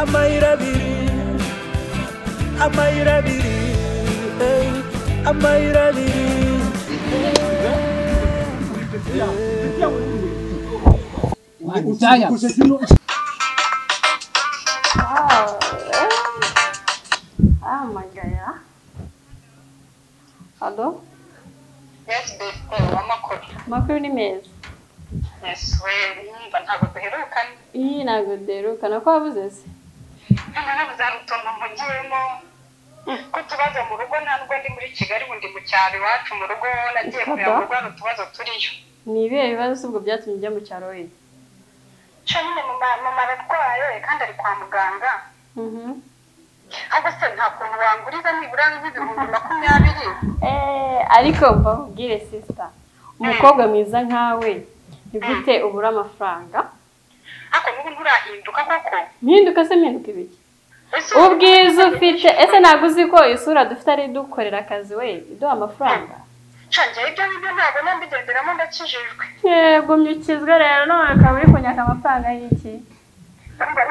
Amayira abiri Amayira abiri Amayira abiri Oh my god, yeah. Hello? Yes, Makuru ni meza. yes, we ntabwo duherukana. Iyi ntabwo duherukana ko wabuze se? Nabuze utuntu mugiyemo ko tubazo mu rugo ntabwo ndi muri Kigali undi mu cyaro iwacu mu rugo nagiye kureba mu Rwanda tubazo turiyo. Ni ibihe bibazo ubwo byatumye ujya mu cyaro we? Cyane mama ararwaye kandi ari kwa muganga. Ahubwo se nta kuntu wanguriza nibura nk'ibihumbi 20. Ariko mbabwire sister, umukobwa mwiza nkawe ni gute ubura amafaranga? Ako n'ubu nturahinduka koko. Mpinduka se mpinduka ibiki? Ubwiza ufite ese ntabwo uzi ko isura dufite ari dukorera akazi we iduha amafaranga? Canje ibyo bibyo ntabwo nambigenderamo ndakijijwe. Yego myukizwe rero none akaba uri kunyaka amafaranga y'iki? Niba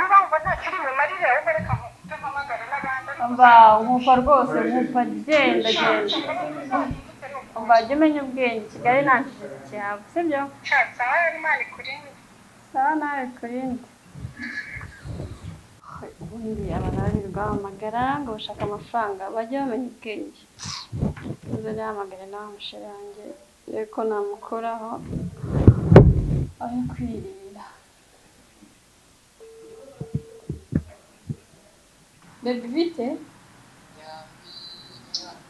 nta kiri mu marira ahubwo reka mpamagare n'abandi. Umva rwose umva genda. Jya umenya ubwenge Kigali nta kintu cyaba sibyo? Sawa Imana ikurinde. Sawa nawe kurinde. Ubundi abananirwa amagara ngo bashaka amafaranga bajya bamenya ubwenge. Nzo nyamagare nawe musheri wanjye reko namukoraho ari kwirinda. Baby bite?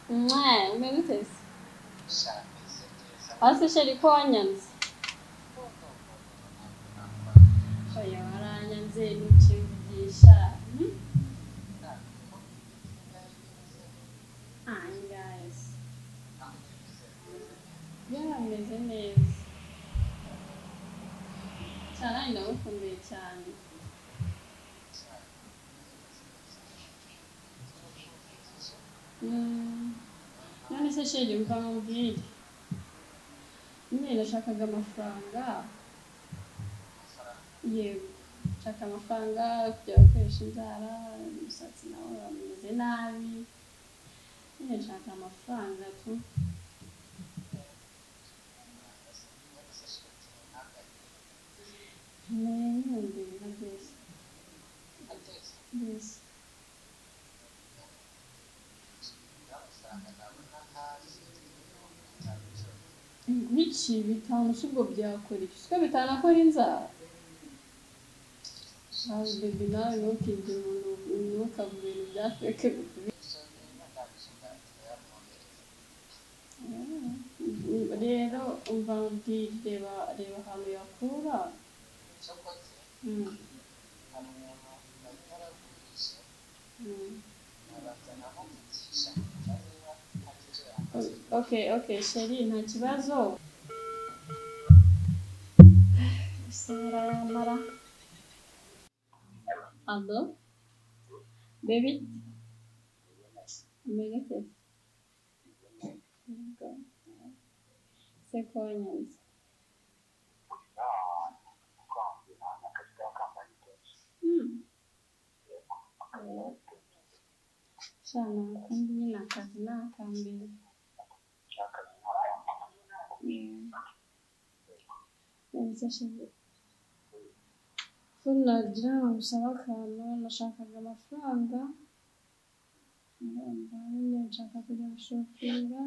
Umeze se? Ase sheri ko wanyanze? Oya waranyanze n'ikivugisha. Guys. Ameze neza. Cyane ndagukumbuye cyane. None se sheri umva mubwire. Nyine nashakaga amafaranga. Yego. Nshaka amafaranga kujya gukoresha inzara, umusatsi nawe wameze nabi. Nyine nshaka amafaranga tu. Yes. Wiki bitanu subwo byakora iki? Siko bitana ko inzara. Baby nawe ntukinde umuntu ntukavuge ibintu byafeke. Rero umva reba ahantu yakura. Okay, sheri nta kibazo. Mara. Hello? Baby? Umeze? Sequoias. Sana, kandi nyine akazi nakambere. Nagira usaba akantu nashakaga amafaranga. Nshaka kujya gushopinga.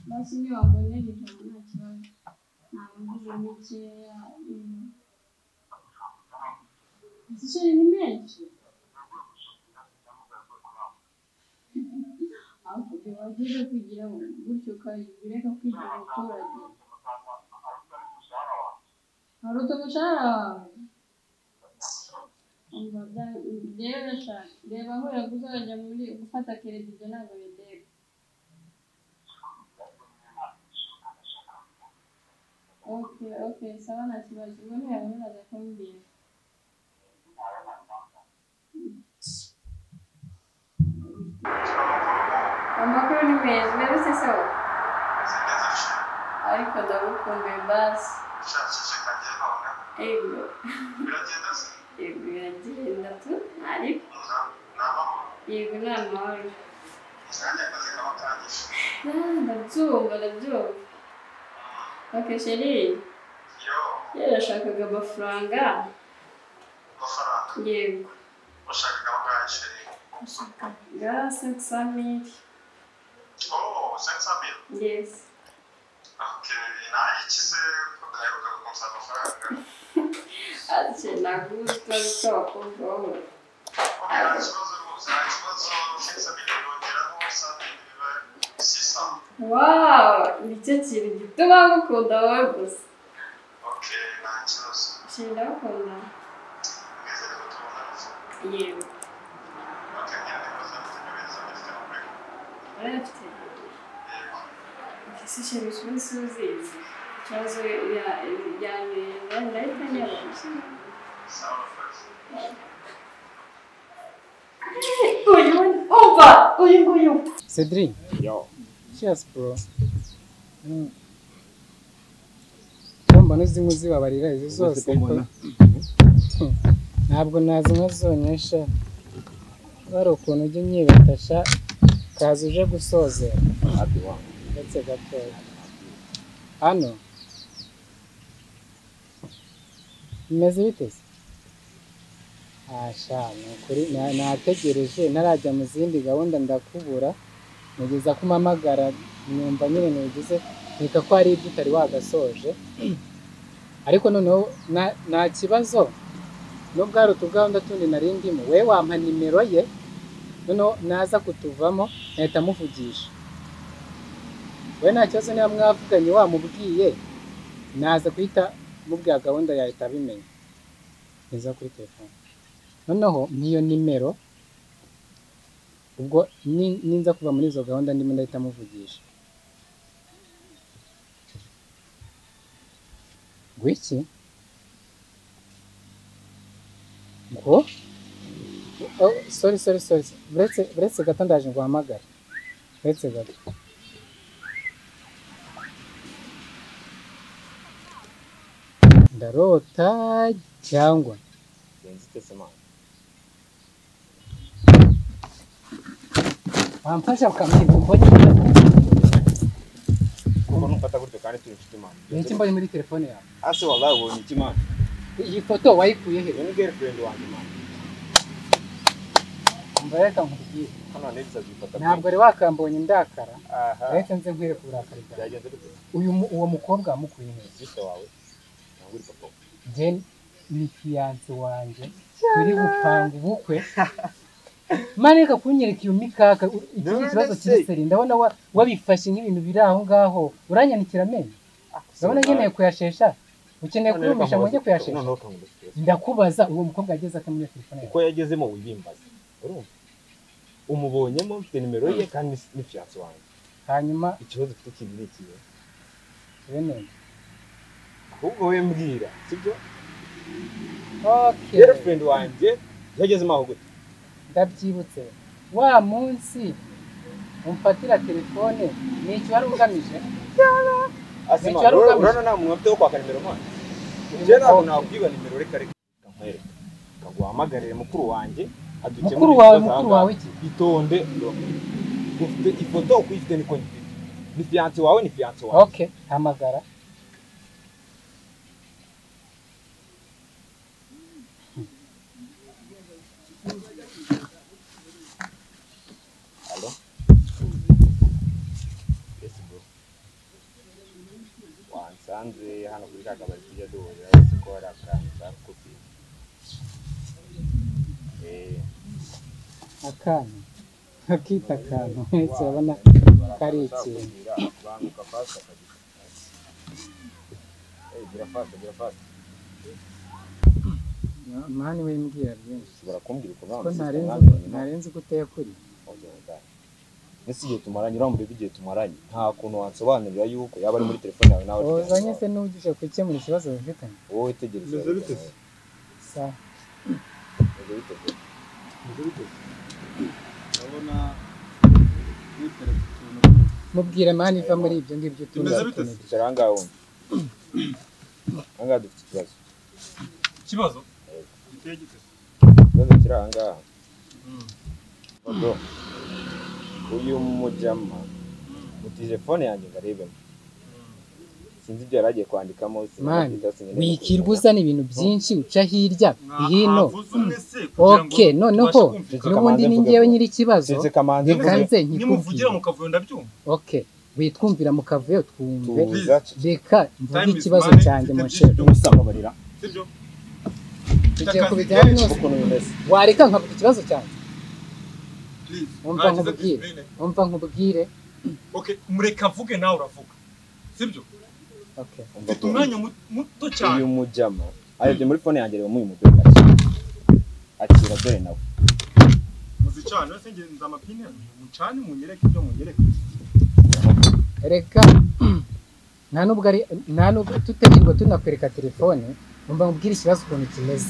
Basi niyo wabonera ijana nta kibazo. Ntabwo mvuze mikeya. Ese ni menshi? Ahubwo wagize kugira ngo gutyo ukayireka kwigira abaturage. Haruta umushahara wawe. Rero shaka reba aho yakuzajya muri gufata credit ibyo ntabwo bideka. Okay, sawa nta kibazo. Ubwo ntiyabona aza kumbwira. Amakuru ni meza, mbere se so? ariko ndagukumbuye basi ushakishe kagiye none ego biragenda se ego biragenda tu ariko yego ni amahoro nanjye akazi kaba kangije ndabyumva ok sheri yarashakaga amafaranga yego ushakaga amafaranga sheri ashakaga 500,000 oh 500,000 yes ok nayikize ko daheruka kumusaba amafaranga ati naguzwa bito bakobwa wowe nta kibazo rwose nta kibazo 500,000 yongeraho 100,000 biba 600 wow nicyo kintu gituma ngukunda wowe gusa ok nta kibazo sheri ndagukunda mwese rero tubonana yewe ok nyine nibaza neza bifite amabega urafite yego ese sheri usubiye uzizi ikibazo ndahita nyabona sawa rwose uyu nguyu Cedric, Yo. cheers bro. Kumba nuzinywa zibabarira izo zose ntabwo nazinywa zonyesha bari ukuntu ujya unyibatasha kaza uje gusozera ndetse gatoya hano bimeze bite se asha nukuri nategereje narajya mu zindi gahunda ndakubura nigeza kumamagara nyumva nyine nugize nika ko ari ibyo utari wagasoje ariko noneho nta kibazo nubwo hari utugahunda tundi nari ndimo we wampa nimero ye noneho naza kutuvamo nahita muvugisha we nta kibazo niba mwavuganye wamubwiye naza guhita mubwira gahunda yahita abimenya neza kuri telefone noneho niyo nimero ubwo ninza kuva muri izo gahunda ndimo ndahita muvugisha gwiki ngo oh sorry buretse gato ndaje ngo hamagare buretse gato ndarota cyangwa wamfasha ukamenya mbonye Kuko nufata gutyo kandi turi inshuti man. iki mbonye muri telefone yawe Ase wallahi ubonye iki man. iyi foto wayikuye he Ni girlfriend wanjye man. mbareka nkubwiye Hano neza zifata. ntabwo ari wakambonye ndakara Aha. reka nze nkwire kuburakari bwawe Byagenze bite? uwo mukobwa wamukuye he Sister wawe. Nanguri papa. je ni fiance wanje turi gupanga ubukwe mareka kunyereka iyo mikaka iki kibazo kiriseri ndabona wabifashe nk'ibintu biri aho ngaho uranyanikira amenyo ndabona ngeneye kuyashesha ukeneye kurumisha ngo njye kuyashesha ndakubaza uwo mukobwa yageze ate muri telefone uko yagezemo wibimbaza urumva umubonyemo mfite nimero ye kandi ni fiance wanjye hanyuma ikibazo ufite kindi ni kiye bene ahubwo we mbwira sibyo okay girlfriend wanjye yagezemo aho gute ndabyibutse wa munsi umfatira telefone ni icyo wari ugamije asema urana nta muntu afite wo kwaka nimero mwana je ntabwo nakwiba nimero reka nkwereka kaguhamagarire mukuru wanjye aduke mukuru wawe iki itonde ufite ifoto kwifite niko nyifite ni fiance wawe ni fiance wawe okay hamagara Hello? Yes, bro. Wansanze hano kuri kakabari tujya duhurira wese ko hari akantu kakubwiye. akantu akita akantu wese urabona kari ikintu Banguka fast akagita. Gira fast. mani we mbwira byinshi Barakumbwira uko ko ntarenze guteye kuri Nese igihe tumaranye uramureba igihe tumaranye nta kuntu wansobanurira yuko yaba ari muri telefone yawe nawe uzanye se n'ugishe gukemura ikibazo bifitanye wowe tegereza sa urabona n'iteretse utuntu mubwire mani iva muri ibyo ngibyo tumeze cyaranga wumva anga dufite ikibazo giteye gite ikibazo kiranga uyu mujama mu telefone yanjye ngarebemo sinzi ibyo yaragiye kwandikamo wikirwa uzana ibintu byinshi uca hirya hino okay noneho n'ubundi ni njyewe nyiri ikibazo kanze nimuvugira mu kavuyo ndabyumva okay witwumvira mu kavuyo twumve reka mvuge ikibazo cyanjye monshe umusababarira sibyo tugiye kubijyana n'ukuntu wareka nkavuga ikibazo cyanjye umva nkubwire okay mureka vuge nawe uravuga sibyo okay mfite umwanya muto cyane uyu mujama arebye muri phone yanjye rero mu mudoka akira dore nawe muzicana wese ngenza amapine mucane munyereke ibyo munyereke reka nta nubwo tutegirwa tunakwereka telefone umva nkubwire ikibazo ukuntu kimeze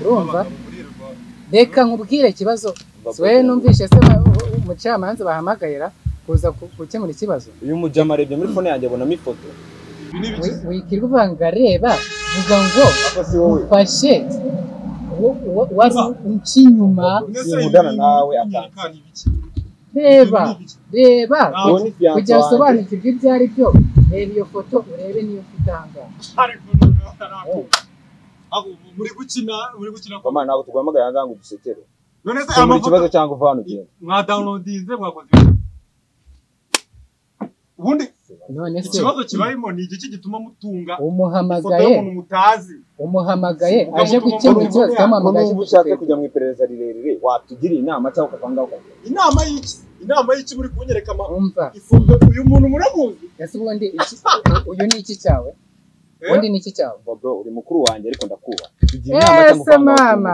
urumva reka nkubwire ikibazo wewe numvishe se umucamanza bahamagayira kuza gukemura ikibazo uyu mujama arebye muri phone yanjye abonamo ifoto wikirwa uvanga reba vuga ngo ufashe wari uncinyuma yihudana nawe akanga reba kugira sobanukirwe ibyo ari byo reba iyo foto urebe niyo mfite ahangaha muri gukina mama ntabwo tugwamagara ahangaha ngo dusekere none se ikibazo cyangwa uva hano ugenda mwa downloadinze mwakoze ubundi none se ikibazo kibarimo ni igiki gituma mutunga umuhamagaye aje gukemura ikibazo cyamamagaje ushaka kujya mu iperereza rirerire watugiriye inama cyangwa ukavanga ukavuga inama y'iki muri kunyereka ifungo uyu muntu muramuzi ese ubundi uyu ni iki cyawe ubundi ni iki cyawe bro uri mukuru wanjye ariko ndakuba ese mama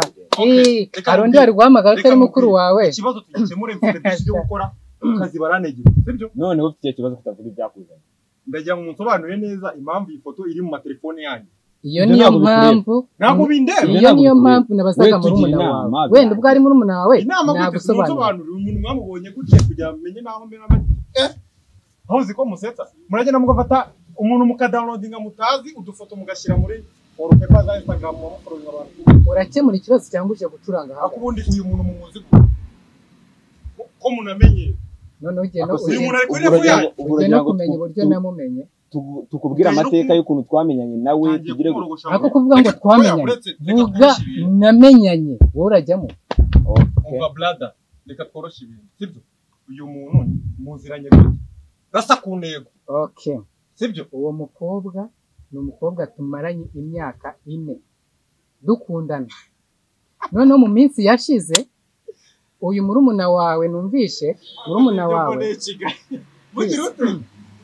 arundi ari guhamagara utari mukuru wawe ikibazo tugikemure mfite byinshi byo gukora kazi baranegera sibyo noneho ufite ikibazo kutavuga ibyakuzanye ndagira ngo munsobanurire neza impamvu iyi foto iri mu matelefone yanyu iyo niyo mpamvu ntabwo bindeba iyo niyo mpamvu nabazaga muri umuna wawe wenda ubwo ari muri umuna wawe nagusobanurira umuntu mwamubonye gutya kugira amenye naho mbere n'abandi aho ziko musetsa muragenda mugafata umuntu mukadownloadinga mutazi udufoto mugashyira muri wallpaper za Instagram mu following abantu urakemura ikibazo cyangwa uje gucuranga hapo akubundi uyu muntu mumuzi ko munamenye none ugenda uyu muntu ari kuri refu yanyu ugenda kumenya uburyo namumenye tukubwira amateka y'ukuntu twamenyanye nawe tugire ako kuvuga ngo twamenyanye vuga namenyanye wowe urajyamo umva brother reka tworoshe ibintu sibyo uyu muntu muziranye gute gasa ku ntego okay sibyo uwo mukobwa ni umukobwa tumaranye imyaka 4 dukundana noneho mu minsi yashize uyu murumuna wawe numvishe murumuna wawe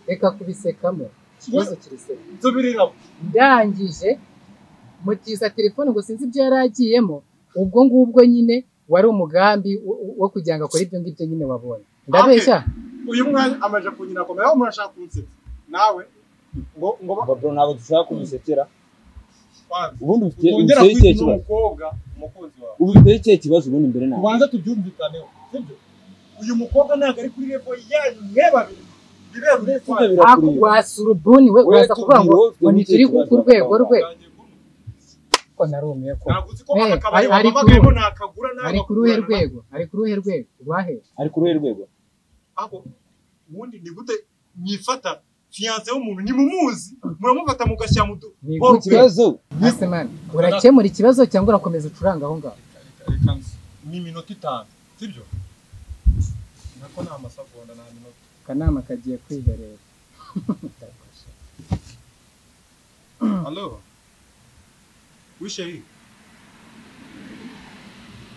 reka kubisekamo ikibazo kiriseka ndangije mutiza telefone ngo sinzi ibyo yaragiyemo ubwo ngubwo nyine wari umugambi wo kugira ngo akore ibyo ngibyo nyine wabonye ndabeshya uyu mwanya amaje kunyina komera aho murashaka kunsetsa nawe ngo bro ntabwo dushaka kubisekera ubundi ufite ikibazo ufite iki kibazo ubundi imbere nawe ubanza tubyumvikaneho sibyo uyu mukobwa ntago ari kuri level yanyu mwebabiri wasurubuni we uraza kuvuga ngo ni turi ku rwego rwe ko narumiye ko ari ku ruhe rwego rwahe ari ku ruhe rwego aho ubundi ni gute nyifata fiance w'umuntu ni mumuzi muramufata mugashyira mu kibazo ese man urakemura ikibazo cyangwa urakomeza ucuranga aho ngaho ni minota 5 sibyo nako nta masegonda na minota kanama kagiye kwiherera allo wishe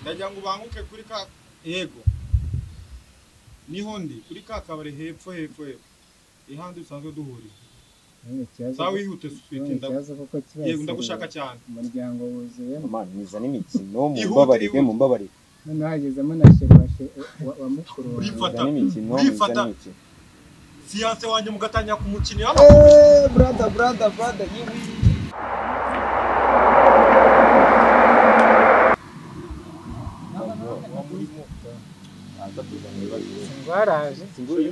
ndajya ngo banguke kuri ka yego niho ndi kuri ka kabare hepfo ihandi usanzwe duhurira sawa wihute sufite yego ndagushaka cyane umuryango wuzuye man niza n'imikino mu mbabarire none hagezemo na shebashe wa mukuru wifata fiance wanjye mugatanya kumukinira brother yiwi ngwaraje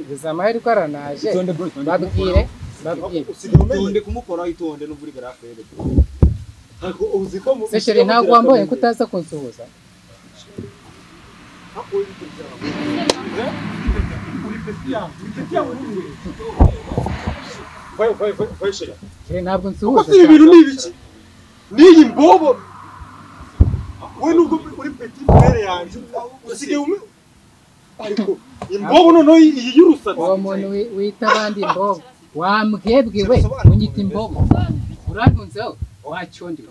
bizamahe ko aranaje babwire usigaye kumukora itonde no muri garafe yere ariko uziko mu seshere ntago wambaye ko utaza kunsuhuza vai ntabwo nsuhuza ibi bintu ni ibiki niyi mbobo we nubwo uri petit frère yanje usigaye ariko imbobo nono iyi y'urusatsi uwo muntu wita abandi imbobo wambwebwe unyita imbobo urantunzeho wacyondi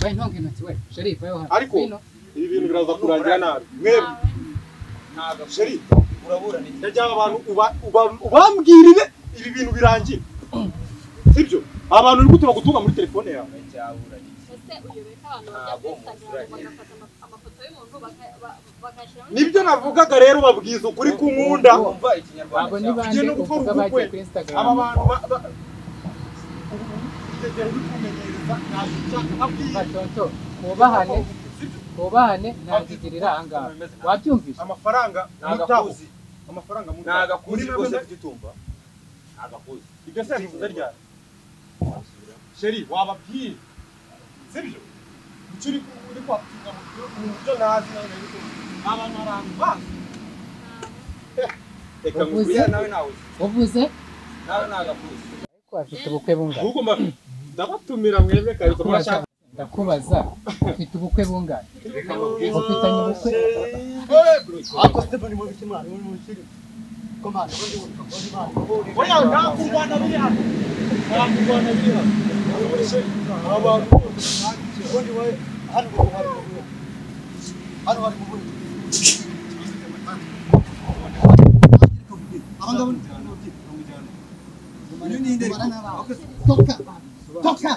vai ntonge intoki we Sherif yo hano ariko ibi bintu biraza kurangira nabi mwebwe ntaga Sherif uraburana ndajya abantu ubambwirire ibi bintu birangira sibyo abantu uri gutuma gutunga muri telefone yawe cyaburanye ese uyobeka abantu bajya kuri Instagram bagafata amafoto y'umuntu bakashira nibyo navugaga rero babwiza ukuri kunkunda umva ikinyarwanda abo ni bande uvuga bagiye kuri Instagram aba bantu tegera kumenyereza batonto kubahane ntagigirira ahangaha wabyumvise amafaranga nagakuzi amafaranga mu nagakuzi rwose tutumva nagakuzi ibyo se bivuze ryari Sheri wababwiye sibyo ucuri uri kwatunga mu byo nazi abantu arangwa reka nguriya nawe uvuze nawe nagakuzi ariko afite ubukwe bungana ahubwo ndabatumira mwebwe kare murashaka ndakubaza ufite ubukwe bungana ufitanye ubukwe ako Stefani mu bikimana muri mu kiri komanda undi oya nakubana biri hano nakubana biri hano abantu undi we hano hari mu buri abangabo uyu ni inde toka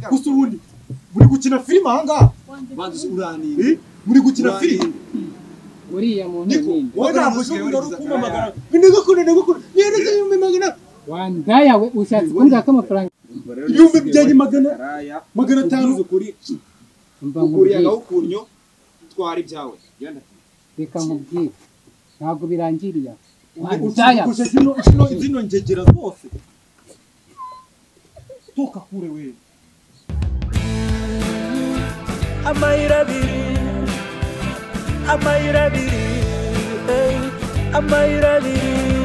gusa ubundi muri gukina filime ahangaha banze uranira muri gukina filime uriya muntu ninde wowe ntabwo ushobora kumamagara binegakune yereze yumbe magana wandaya we ushatse kumbwira ko amafaranga yumbe byanjye magana 5 ukuri agahukunyo twari byawe reka nkubwire ntabwo birangiriye wandaya zino ngegera zose toka kure we Amayira abiri Amayira abiri Amayira abiri